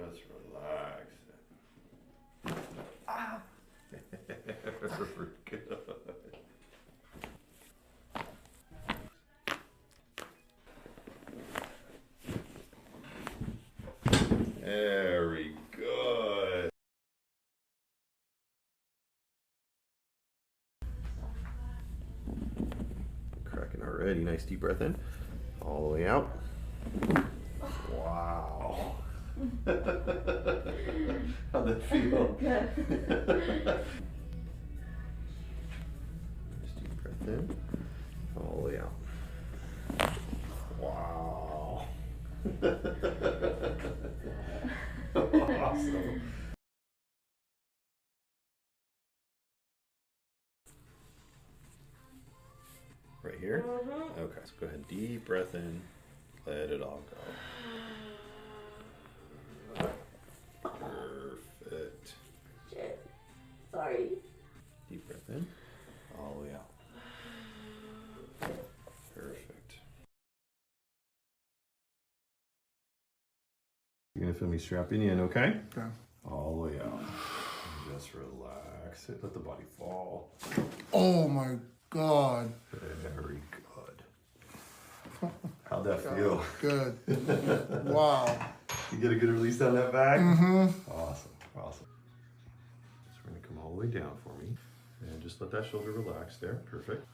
Just relax. Ah. Good. Very good. Cracking already. Nice deep breath in. All the way out. Wow. How'd that feel? Good. Nice deep breath in. All the way out. Wow. Awesome. Right here? Mm-hmm. Okay, so go ahead, deep breath in, let it all go. Perfect. Shit. Sorry. Deep breath in, all the way out. Perfect. You're gonna feel me strapping you in, okay? Okay. All the way out. Just relax it, let the body fall. Oh my God. Very good. How'd that feel? Good. Wow. You get a good release down that back? Mm-hmm. Awesome, awesome. So we're gonna come all the way down for me. And just let that shoulder relax there, perfect.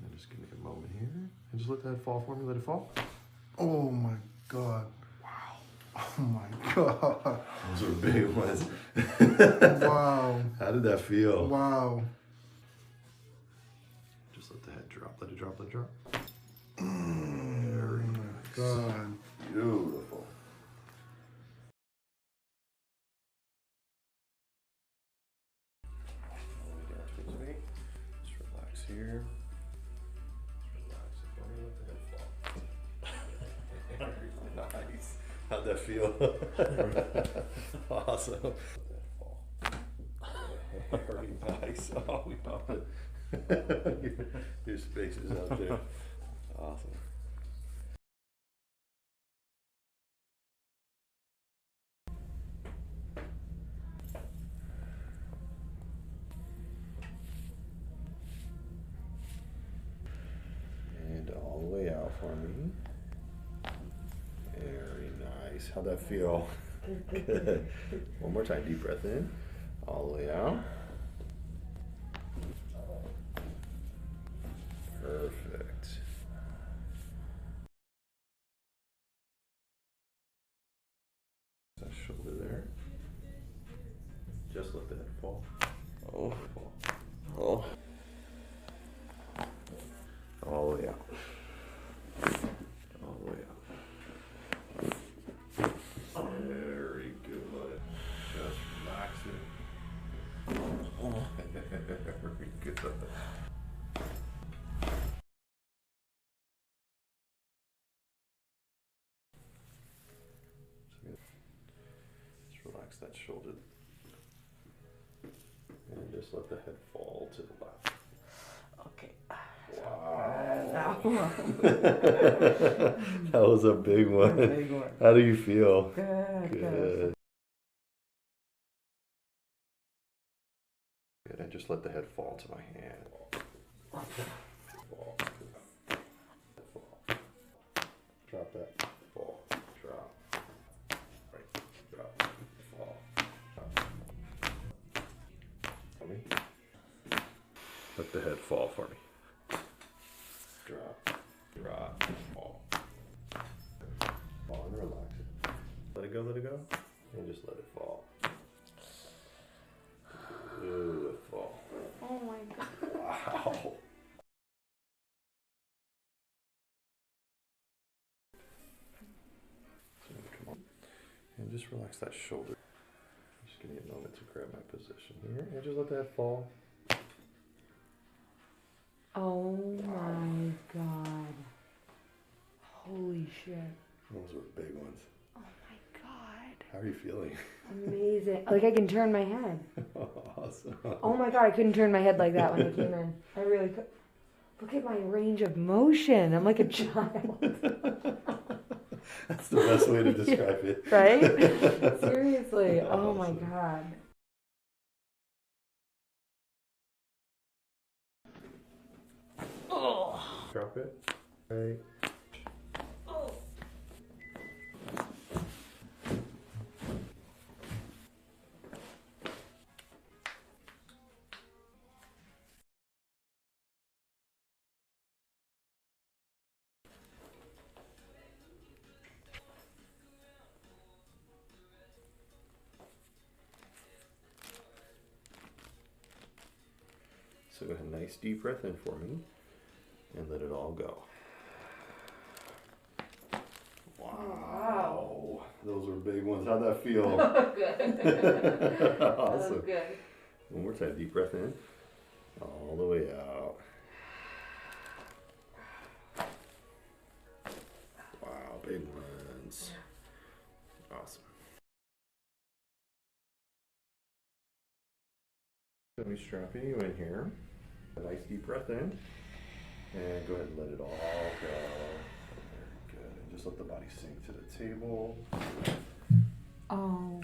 And just give me a moment here. And just let that fall for me, let it fall. Oh my God. Wow. Oh my God. Those were big ones. Wow. How did that feel? Wow. Just let the head drop, let it drop, let it drop. Oh Very my nice. God. Beautiful. All the way down towards me. Just relax here. Just relax and let the head fall. Very nice. How'd that feel? Awesome. Very nice. Oh, we popped it. Your space is out there. Awesome. And all the way out for me. Very nice. How'd that feel? Good. One more time. Deep breath in. All the way out. Perfect. That shoulder there. Just let the head fall. Oh. Oh. All the way out. All the way out. Very good. Just relax it. Very good. Just relax that shoulder. And just let the head fall to the left. Okay. Wow. That was a big one. Big one. How do you feel? Good. Good. Good. And just let the head fall to my hand. Fall. Fall. Drop that. Fall. Drop. Right. Drop. Fall. Drop. For me. Let the head fall for me. Drop. Drop. Fall. Fall and relax it. Let it go, let it go. And just let it fall. Beautiful. Oh my God. Wow. Come on. And just relax that shoulder. Just give me a moment to grab my position here. And just let that fall. Oh my God. Holy shit. Those were big ones. Oh my God. How are you feeling? Amazing. Like I can turn my head. Awesome. Oh my God, I couldn't turn my head like that when I came in. I really could. Look at my range of motion. I'm like a child. That's the best way to describe it. Right? Seriously. Oh my Awesome. God. Oh. Drop it. Right. So go ahead, nice deep breath in for me, and let it all go. Wow. Those were big ones. How'd that feel? Good. Awesome. Good. One more time, deep breath in, all the way out. Wow, big ones. Awesome. Let me strapping you in here. A nice deep breath in, and go ahead and let it all go. Very good. And just let the body sink to the table. Oh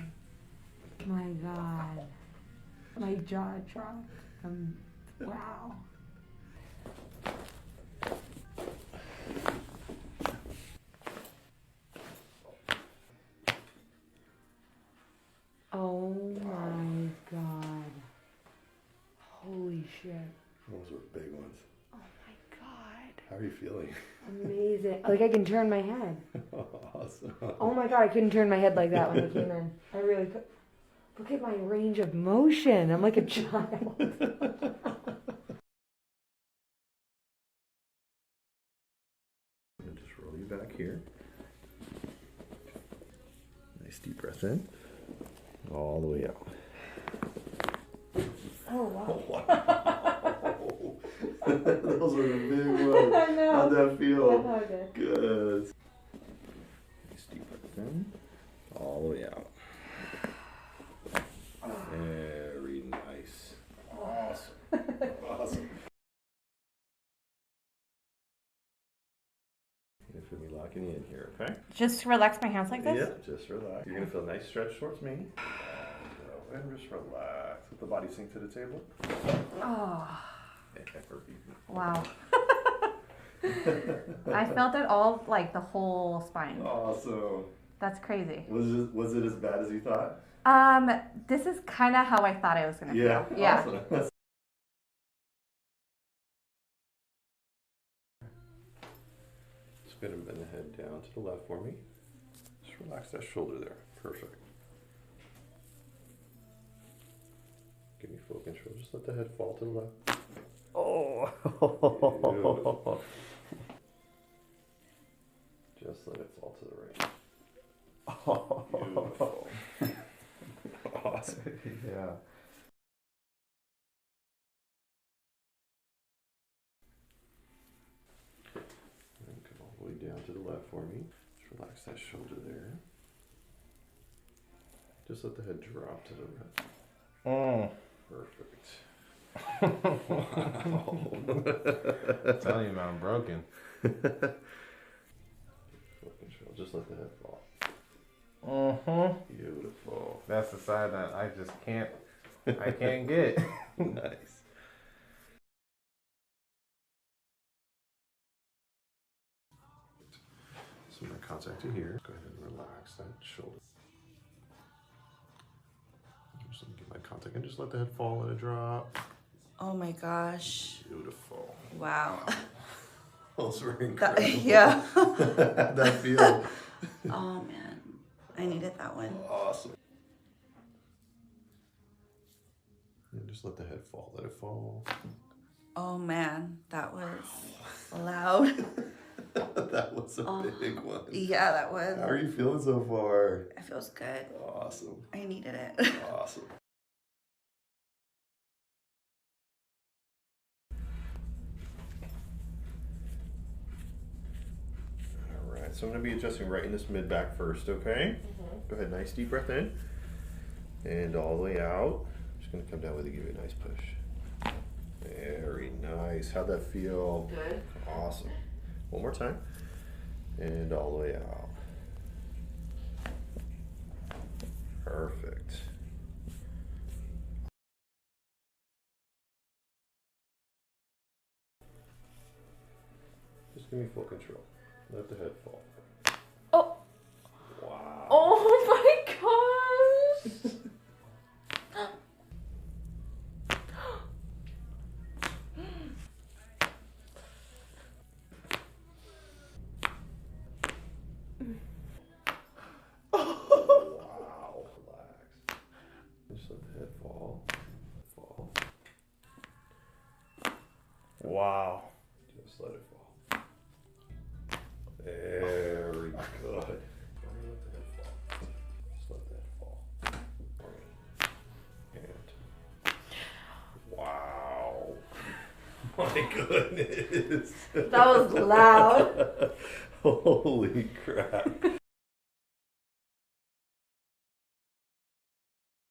my God. My jaw dropped. Wow. Oh my God. Holy shit. Those were big ones. Oh my God. How are you feeling? Amazing. Like I can turn my head. Awesome. Oh my God, I couldn't turn my head like that when I came in. I really could. Look at my range of motion. I'm like a child. And just roll you back here. Nice deep breath in. All the way out. Oh wow. Wow. Those were big ones. I know. How'd that feel? That felt good. Good. Nice deep breath in. All the way out. Very nice. Awesome. Awesome. You're gonna feel me locking you in here, okay? Just relax my hands like this? Yeah, just relax. You're gonna feel a nice stretch towards me. And just relax. Let the body sink to the table. Oh, Every wow. I felt it all, like the whole spine. Awesome. That's crazy. Was it as bad as you thought? This is kind of how I thought I was gonna Yeah. feel. Yeah. Awesome. Just go ahead and bend the head down to the left for me. Just relax that shoulder there. Perfect. Give me full control. Just let the head fall to the left. Oh. Beautiful. Just let it fall to the right. Beautiful. Awesome. Yeah. And come all the way down to the left for me. Just relax that shoulder there. Just let the head drop to the right. Perfect. Wow. I'm telling you, man, I'm broken. Full control. Just let the head fall. Beautiful. That's the side that I just can't get. Nice. So I'm going to contact you here. Go ahead and relax that shoulder. Just let me get my contact and just let the head fall and it drop. Oh my gosh. Beautiful. Wow. Those were incredible. Yeah. How'd that feel? Oh man. I needed that one. Awesome. And just let the head fall. Let it fall. Oh man. That was loud. That was a big one. Yeah, that was. How are you feeling so far? It feels good. Awesome. I needed it. Awesome. All right, so I'm going to be adjusting right in this mid back first, okay? Go ahead, nice deep breath in. And all the way out. Just going to come down with it, give you a nice push. Very nice. How'd that feel? Good. Awesome. One more time. And all the way out. Just give me full control. Let the head fall. Oh. Wow. Oh my gosh. Wow. Relax. Just let the head fall. Fall. Wow. Just let it fall. Very good. Don't let the head fall. Just let that fall. And wow. My goodness. That was loud. Holy crap.